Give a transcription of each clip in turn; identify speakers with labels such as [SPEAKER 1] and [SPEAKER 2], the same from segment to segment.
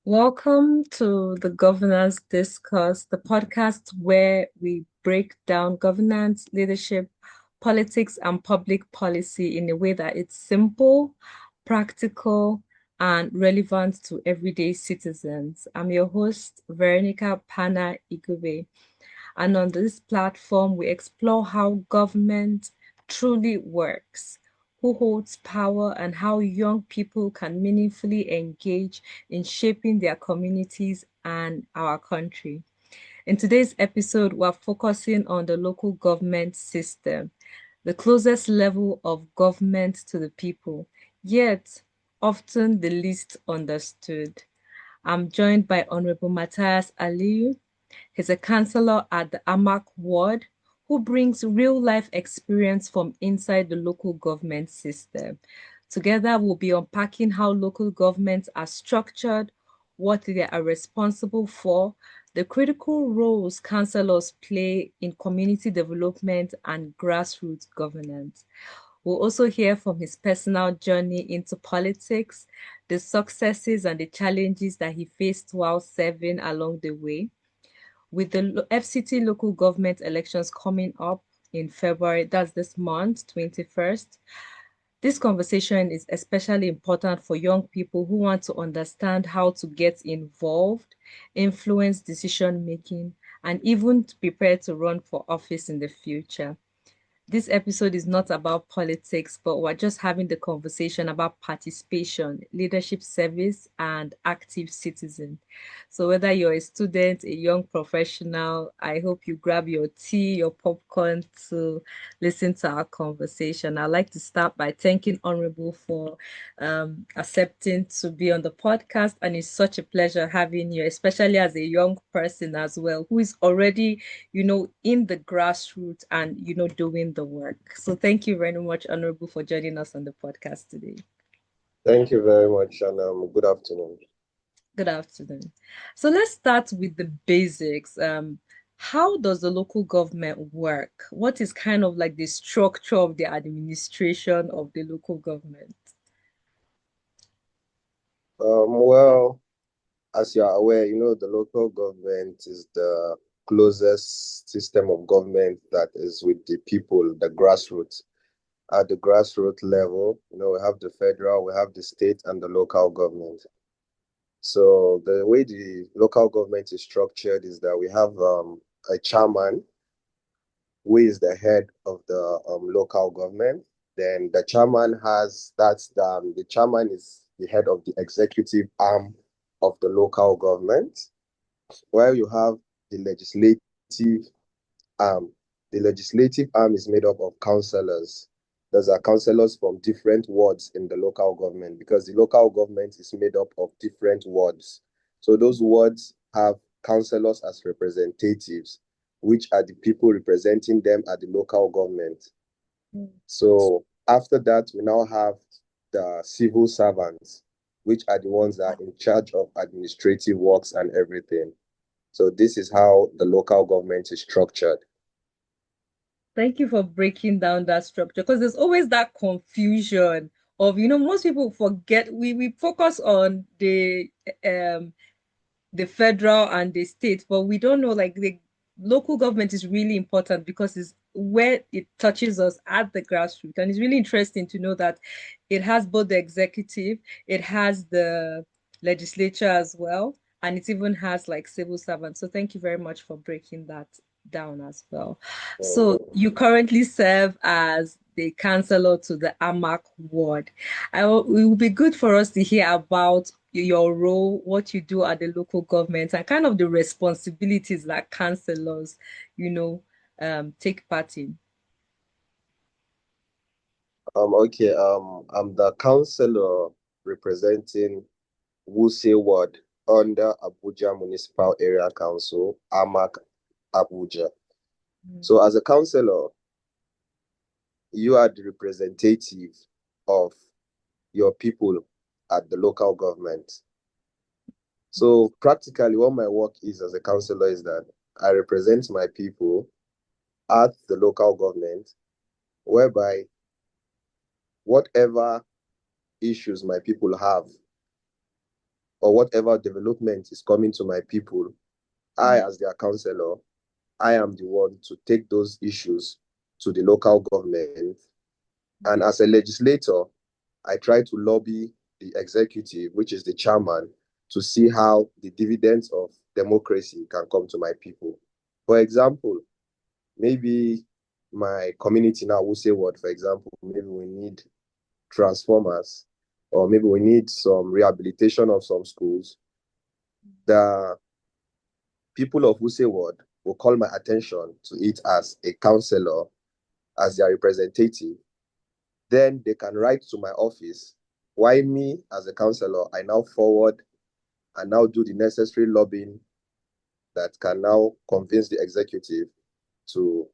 [SPEAKER 1] Welcome to the Governance Discourse, the podcast where we break down governance, leadership, politics, and public policy in a way that it's simple, practical, and relevant to everyday citizens. I'm your host, Veronica Pana Igube. And on this platform, we explore how government truly works, who holds power, and how young people can meaningfully engage in shaping their communities and our country. In today's episode, we're focusing on the local government system, the closest level of government to the people, yet often the least understood. I'm joined by Honorable Mathias Aliu. He's a councillor at the AMAC Ward who brings real-life experience from inside the local government system. Together, we'll be unpacking how local governments are structured, what they are responsible for, the critical roles councillors play in community development and grassroots governance. We'll also hear from his personal journey into politics, the successes and the challenges that he faced while serving along the way. With the FCT local government elections coming up in February, that's this month, 21st, this conversation is especially important for young people who want to understand how to get involved, influence decision making, and even to prepare to run for office in the future. This episode is not about politics, but we're just having the conversation about participation, leadership service, and active citizen. So whether you're a student, a young professional, I hope you grab your tea, your popcorn to listen to our conversation. I'd like to start by thanking Honorable for accepting to be on the podcast. And it's such a pleasure having you, especially as a young person as well, who is already in the grassroots and, doing the work. So thank you very much, Honorable, for joining us on the podcast today.
[SPEAKER 2] Thank you very much, and good afternoon.
[SPEAKER 1] Good afternoon. So let's start with the basics. How does the local government work? What is kind of like the structure of the administration of the local government?
[SPEAKER 2] Well, as you are aware, the local government is the closest system of government that is with the people, the grassroots. At the grassroots level, we have the federal, we have the state, and the local government. So the way the local government is structured is that we have a chairman who is the head of the local government. Then the chairman the chairman is the head of the executive arm of the local government, while you have the legislative arm. The legislative arm is made up of councillors. Those are councillors from different wards in the local government, because the local government is made up of different wards. So those wards have councillors as representatives, which are the people representing them at the local government. So after that, we now have the civil servants, which are the ones that are in charge of administrative works and everything. So this is how the local government is structured.
[SPEAKER 1] Thank you for breaking down that structure, because there's always that confusion of, most people forget we focus on the federal and the state, but we don't know like the local government is really important because it's where it touches us at the grassroots. And it's really interesting to know that it has both the executive, it has the legislature as well, and it even has like civil servants. So thank you very much for breaking that down as well. So you currently serve as the councillor to the AMAC Ward. It will be good for us to hear about your role, what you do at the local government, and kind of the responsibilities that councillors, take part in.
[SPEAKER 2] Okay. I'm the councillor representing Wuse Ward under Abuja Municipal Area Council, AMAC Abuja. So as a councillor, you are the representative of your people at the local government. So practically what my work is as a councillor is that I represent my people at the local government, whereby whatever issues my people have, or whatever development is coming to my people, I, as their councillor, I am the one to take those issues to the local government. And as a legislator, I try to lobby the executive, which is the chairman, to see how the dividends of democracy can come to my people. For example, maybe my community now, Wuse Ward, for example, maybe we need transformers, or maybe we need some rehabilitation of some schools. The people of Wuse Ward will call my attention to it as a councillor, as their representative. Then they can write to my office. Why me, as a councillor, I now forward and now do the necessary lobbying that can now convince the executive to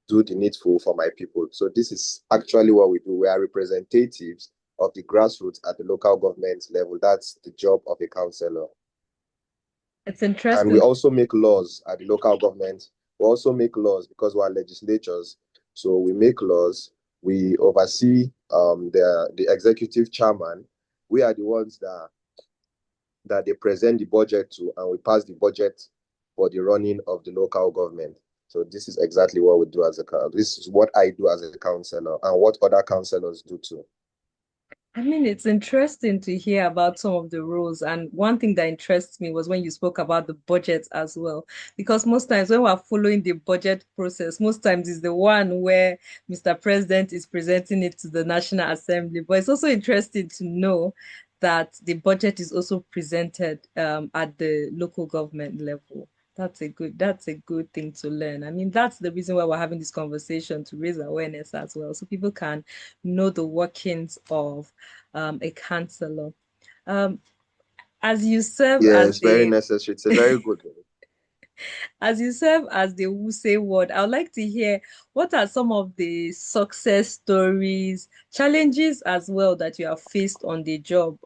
[SPEAKER 2] do the needful for my people. So this is actually what we do. We are representatives of the grassroots at the local government level. That's the job of a councillor.
[SPEAKER 1] It's
[SPEAKER 2] And
[SPEAKER 1] interesting.
[SPEAKER 2] we also make laws at the local government. We also make laws because we are legislatures. So we make laws. We oversee the executive chairman. We are the ones that they present the budget to, and we pass the budget for the running of the local government. So this is exactly what we do as a council. This is what I do as a councillor, and what other councillors do too.
[SPEAKER 1] I mean, it's interesting to hear about some of the roles. And one thing that interests me was when you spoke about the budget as well. Because most times when we're following the budget process, most times is the one where Mr. President is presenting it to the National Assembly. But it's also interesting to know that the budget is also presented at the local government level. That's a good thing to learn. I mean, that's the reason why we're having this conversation, to raise awareness as well, so people can know the workings of a councillor. Um, as you serve
[SPEAKER 2] Yeah,
[SPEAKER 1] as
[SPEAKER 2] it's very
[SPEAKER 1] the
[SPEAKER 2] necessary. It's a very good one.
[SPEAKER 1] as you serve as the Wuse Ward, I would like to hear what are some of the success stories, challenges as well that you have faced on the job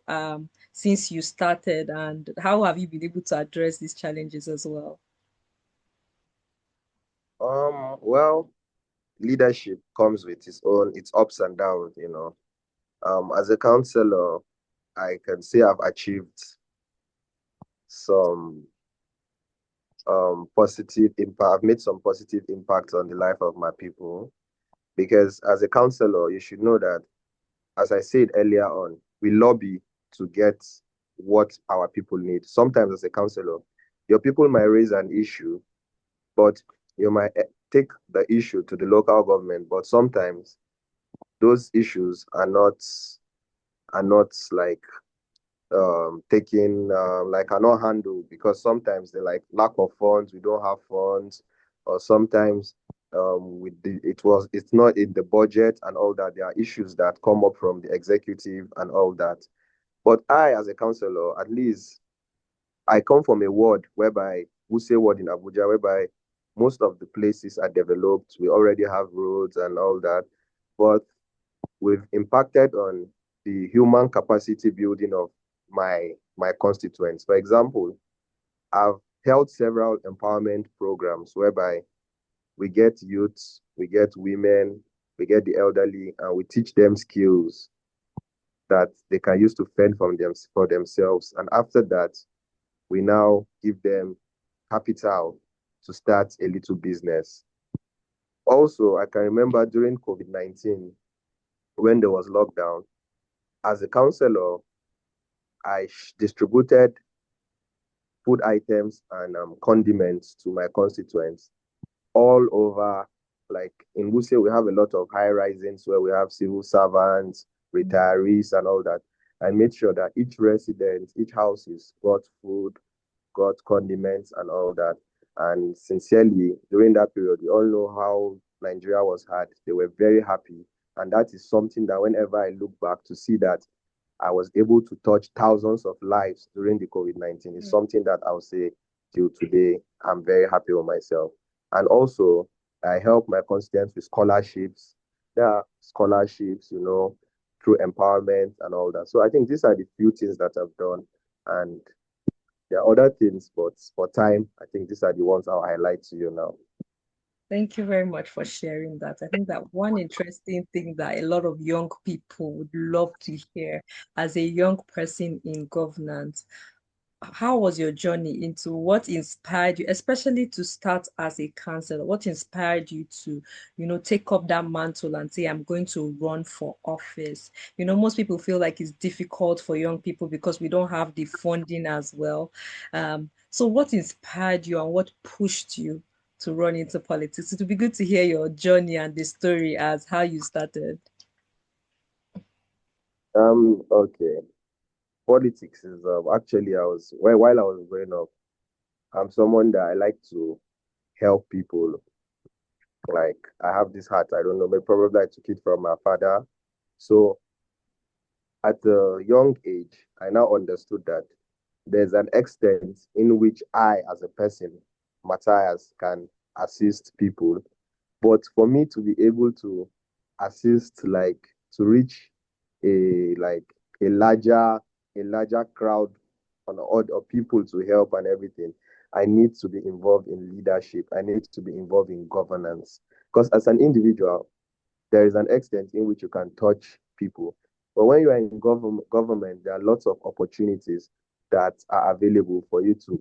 [SPEAKER 1] since you started, and how have you been able to address these challenges as well?
[SPEAKER 2] Well, leadership comes with its ups and downs. As a councillor, I can say I've achieved some positive impact. I've made some positive impact on the life of my people, because as a councillor, you should know that, as I said earlier on, we lobby to get what our people need. Sometimes as a councillor, your people might raise an issue, but you might take the issue to the local government, but sometimes those issues are not like taking like are not handled, because sometimes they like lack of funds, we don't have funds, or sometimes it's not in the budget and all that. There are issues that come up from the executive and all that. But I, as a councillor, at least I come from a ward whereby Wuse Ward in Abuja, whereby most of the places are developed. We already have roads and all that, but we've impacted on the human capacity building of my constituents. For example, I've held several empowerment programs whereby we get youths, we get women, we get the elderly, and we teach them skills that they can use to fend for themselves. And after that, we now give them capital to start a little business. Also, I can remember during COVID-19, when there was lockdown, as a councillor, I distributed food items and condiments to my constituents all over. Like in Wuse, we have a lot of high risings where we have civil servants, retirees, and all that. I made sure that each resident, each houses got food, got condiments, and all that. And sincerely, during that period, we all know how Nigeria was hard. They were very happy. And that is something that whenever I look back to see that I was able to touch thousands of lives during the COVID-19 is something that I'll say till today, I'm very happy with myself. And also, I help my constituents with scholarships. There are scholarships, through empowerment and all that. So I think these are the few things that I've done. And there are other things, but for time, I think these are the ones I'll highlight to you now.
[SPEAKER 1] Thank you very much for sharing that. I think that one interesting thing that a lot of young people would love to hear as a young person in governance, how was your journey into what inspired you, especially to start as a councillor? What inspired you to, take up that mantle and say, I'm going to run for office? Most people feel like it's difficult for young people because we don't have the funding as well. So what inspired you and what pushed you to run into politics? It would be good to hear your journey and the story as how you started.
[SPEAKER 2] Okay. Politics is actually while I was growing up, I'm someone that I like to help people. Like I have this heart. I don't know, maybe probably I took it from my father. So at a young age, I now understood that there's an extent in which I, as a person, Matthias, can assist people. But for me to be able to assist, like to reach a like a larger crowd on or people to help and everything, I need to be involved in leadership. I need to be involved in governance. Because as an individual, there is an extent in which you can touch people. But when you are in government, there are lots of opportunities that are available for you to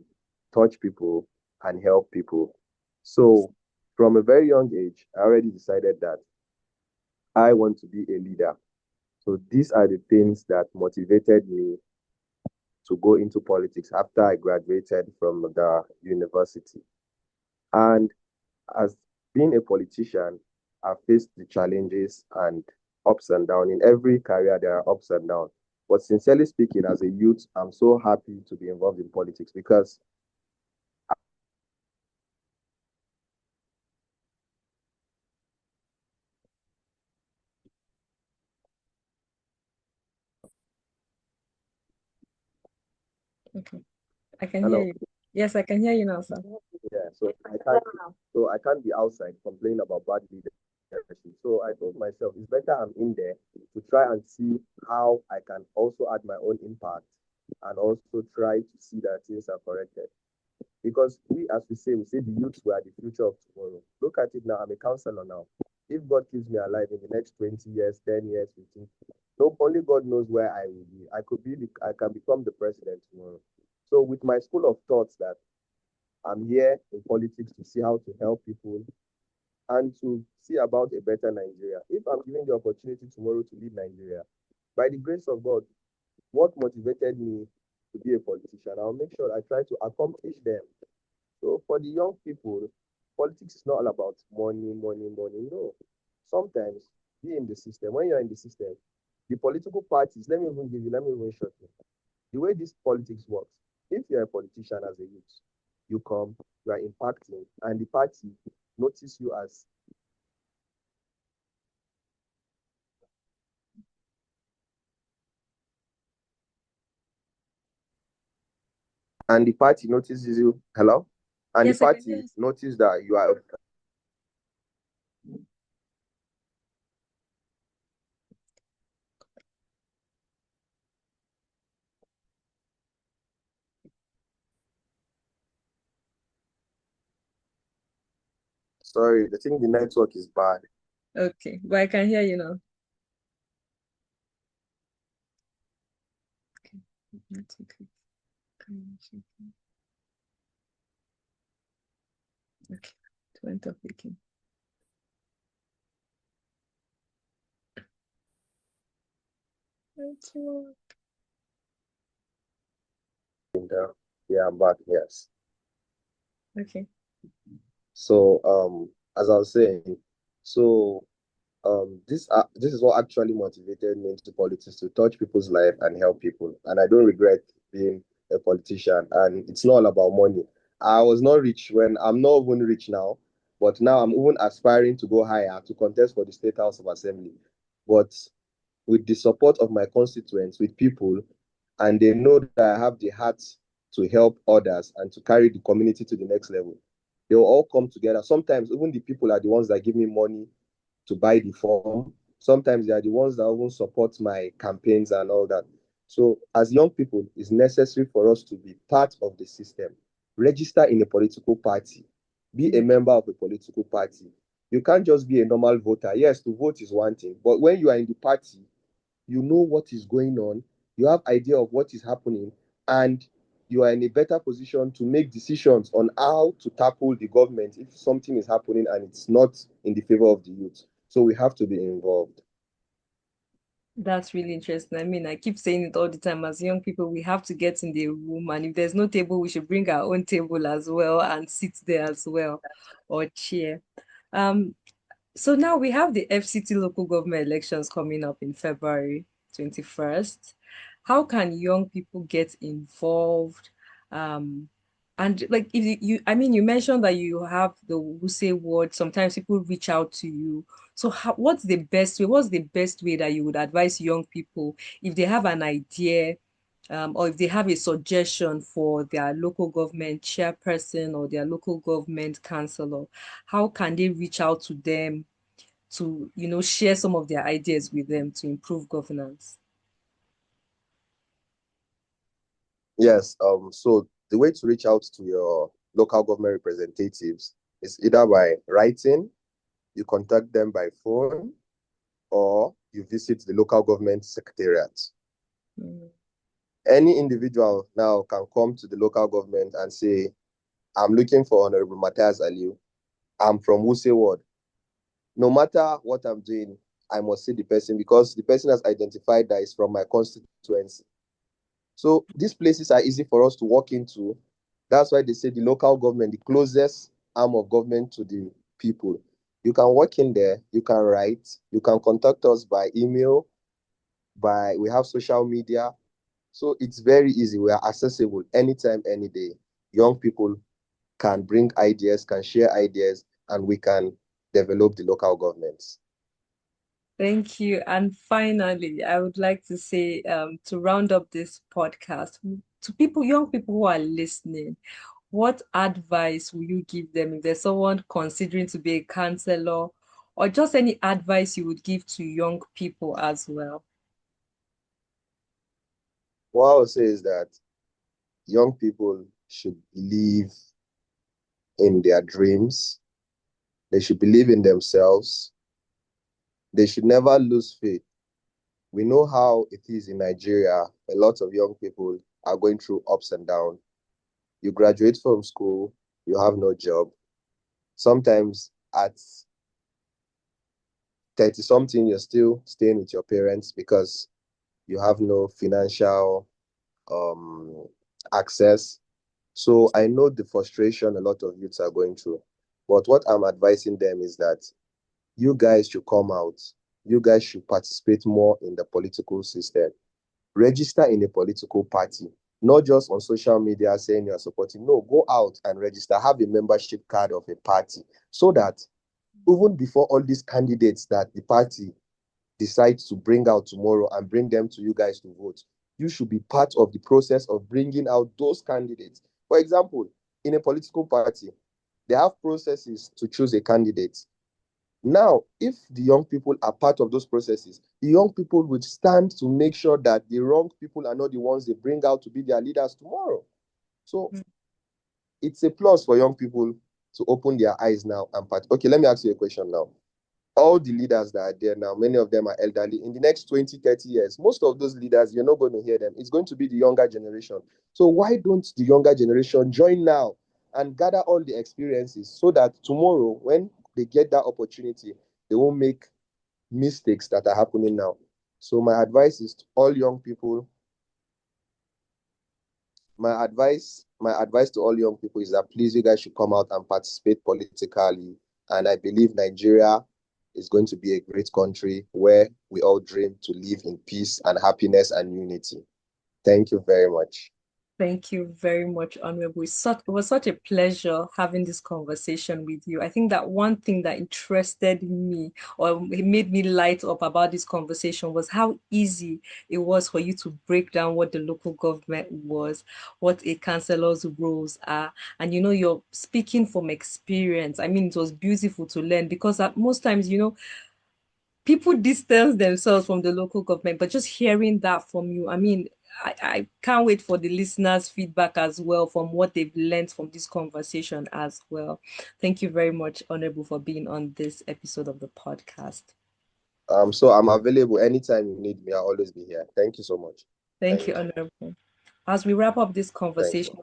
[SPEAKER 2] touch people and help people. So from a very young age, I already decided that I want to be a leader. So these are the things that motivated me to go into politics after I graduated from the university. And as being a politician, I've faced the challenges and ups and downs. In every career, there are ups and downs. But sincerely speaking, as a youth, I'm so happy to be involved in politics because
[SPEAKER 1] Okay, I can
[SPEAKER 2] I
[SPEAKER 1] hear
[SPEAKER 2] know,
[SPEAKER 1] you. Yes, I can hear you now, sir.
[SPEAKER 2] yeah, so I can't be outside complaining about bad leadership. So I told myself it's better I'm in there to try and see how I can also add my own impact and also try to see that things are corrected. Because as we say the youth were the future of tomorrow. Look at it now. I'm a counselor now. If God keeps me alive in the next 20 years, 10 years, 15, no, only God knows where I will be. I can become the president tomorrow. So with my school of thoughts that I'm here in politics to see how to help people and to see about a better Nigeria. If I'm given the opportunity tomorrow to lead Nigeria, by the grace of God, what motivated me to be a politician, I'll make sure I try to accomplish them. So for the young people, politics is not all about money, money, money. No. Sometimes be in the system. When you're in the system, the political parties, let me even show you. The way this politics works, if you're a politician as a youth, you come, you are impacting, and the party notice you as and the party notices you, hello? And the
[SPEAKER 1] Yes, I can hear
[SPEAKER 2] party
[SPEAKER 1] you.
[SPEAKER 2] notice that you are sorry, the thing the network is bad.
[SPEAKER 1] Okay, but I can hear you now. Okay, that's okay. Okay, it went off again.
[SPEAKER 2] Yeah, I'm back, yes.
[SPEAKER 1] Okay.
[SPEAKER 2] So as I was saying, so this is what actually motivated me into politics to touch people's life and help people. And I don't regret being a politician. And it's not all about money. I was not rich when I'm not even rich now, but now I'm even aspiring to go higher to contest for the State House of Assembly. But with the support of my constituents, with people, and they know that I have the heart to help others and to carry the community to the next level. They will all come together. Sometimes even the people are the ones that give me money to buy the form. Sometimes they are the ones that even support my campaigns and all that. So as young people, it's necessary for us to be part of the system. Register in a political party. Be a member of a political party. You can't just be a normal voter. Yes, to vote is one thing, but when you are in the party, you know what is going on, you have idea of what is happening, and you are in a better position to make decisions on how to tackle the government if something is happening and it's not in the favor of the youth. So we have to be involved.
[SPEAKER 1] That's really interesting. I mean, I keep saying it all the time. As young people, we have to get in the room, and if there's no table, we should bring our own table as well and sit there as well, or chair. Um, so now we have the FCT local government elections coming up in February 21st. How can young people get involved? Um, and like if I mean, you mentioned that you have the Wuse Ward. Sometimes people reach out to you. So what's the best way? What's the best way that you would advise young people if they have an idea, or if they have a suggestion for their local government chairperson or their local government councillor? How can they reach out to them to, share some of their ideas with them to improve governance?
[SPEAKER 2] Yes, so the way to reach out to your local government representatives is either by writing, you contact them by phone, or you visit the local government secretariat.
[SPEAKER 1] Mm.
[SPEAKER 2] Any individual now can come to the local government and say, I'm looking for Honorable Mathias Aliu. I'm from Wuse Ward. No matter what I'm doing, I must see the person because the person has identified that is from my constituency. So these places are easy for us to walk into. That's why they say the local government, the closest arm of government to the people. You can walk in there, you can write, you can contact us by email, we have social media. So it's very easy. We are accessible anytime, any day. Young people can bring ideas, can share ideas, and we can develop the local governments.
[SPEAKER 1] Thank you. And finally, I would like to say, to round up this podcast, to people, young people who are listening, what advice will you give them if there's someone considering to be a counselor, or just any advice you would give to young people as well?
[SPEAKER 2] What I would say is that young people should believe in their dreams. They should believe in themselves. They should never lose faith. We know how it is in Nigeria. A lot of young people are going through ups and downs. You graduate from school, you have no job. Sometimes at 30 something, you're still staying with your parents because you have no financial access. So I know the frustration a lot of youths are going through. But what I'm advising them is that you guys should come out. You guys should participate more in the political system. Register in a political party, not just on social media saying you're supporting. No, go out and register. Have a membership card of a party so that even before all these candidates that the party decides to bring out tomorrow and bring them to you guys to vote, you should be part of the process of bringing out those candidates. For example, in a political party, they have processes to choose a candidate. Now, if the young people are part of those processes, the young people would stand to make sure that the wrong people are not the ones they bring out to be their leaders tomorrow. So it's a plus for young people to open their eyes now and part. Okay, let me ask you a question now. All the leaders that are there now, many of them are elderly. In the next 20, 30 years, most of those leaders, you're not going to hear them. It's going to be the younger generation. So why don't the younger generation join now and gather all the experiences so that tomorrow, when they get that opportunity, they won't make mistakes that are happening now. So my advice is to all young people, my advice to all young people is that please, you guys should come out and participate politically. And I believe Nigeria is going to be a great country where we all dream to live in peace and happiness and unity. Thank you very much.
[SPEAKER 1] Thank you very much, Honorable. It was such a pleasure having this conversation with you. I think that one thing that interested me or it made me light up about this conversation was how easy it was for you to break down what the local government was, what a councillor's roles are. And you're speaking from experience. I mean, it was beautiful to learn because most times, people distance themselves from the local government, but just hearing that from you, I mean, I can't wait for the listeners' feedback as well from what they've learned from this conversation as well. Thank you very much, Honorable, for being on this episode of the podcast.
[SPEAKER 2] So I'm available anytime you need me. I'll always be here. Thank you so much.
[SPEAKER 1] Thank you, Honorable. As we wrap up this
[SPEAKER 2] Thank you.
[SPEAKER 1] conversation,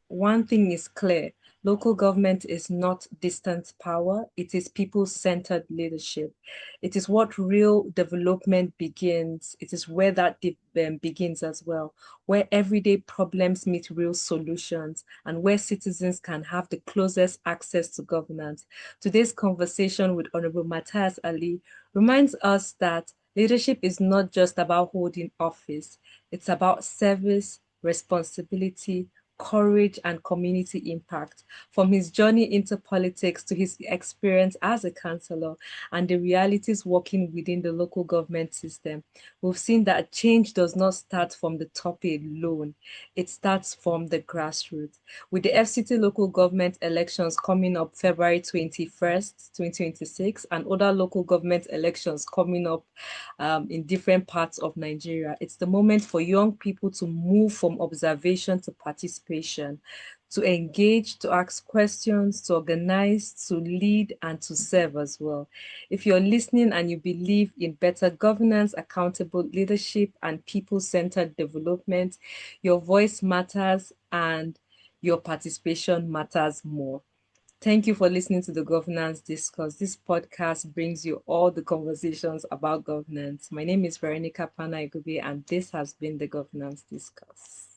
[SPEAKER 1] one thing is clear. Local government is not distant power, it is people-centered leadership. It is what real development begins. It is where that begins as well, where everyday problems meet real solutions and where citizens can have the closest access to governance. Today's conversation with Honorable Mathias Aliu reminds us that leadership is not just about holding office, it's about service, responsibility, courage, and community impact. From his journey into politics to his experience as a councillor and the realities working within the local government system, we've seen that change does not start from the top alone. It starts from the grassroots. With the FCT local government elections coming up February 21st, 2026, and other local government elections coming up in different parts of Nigeria, it's the moment for young people to move from observation to participation, to engage, to ask questions, to organize, to lead, and to serve as well. If you're listening and you believe in better governance, accountable leadership, and people-centered development, your voice matters and your participation matters more. Thank you for listening to the Governance Discourse. This podcast brings you all the conversations about governance. My name is Veronica Pana Igube, and this has been the Governance Discourse.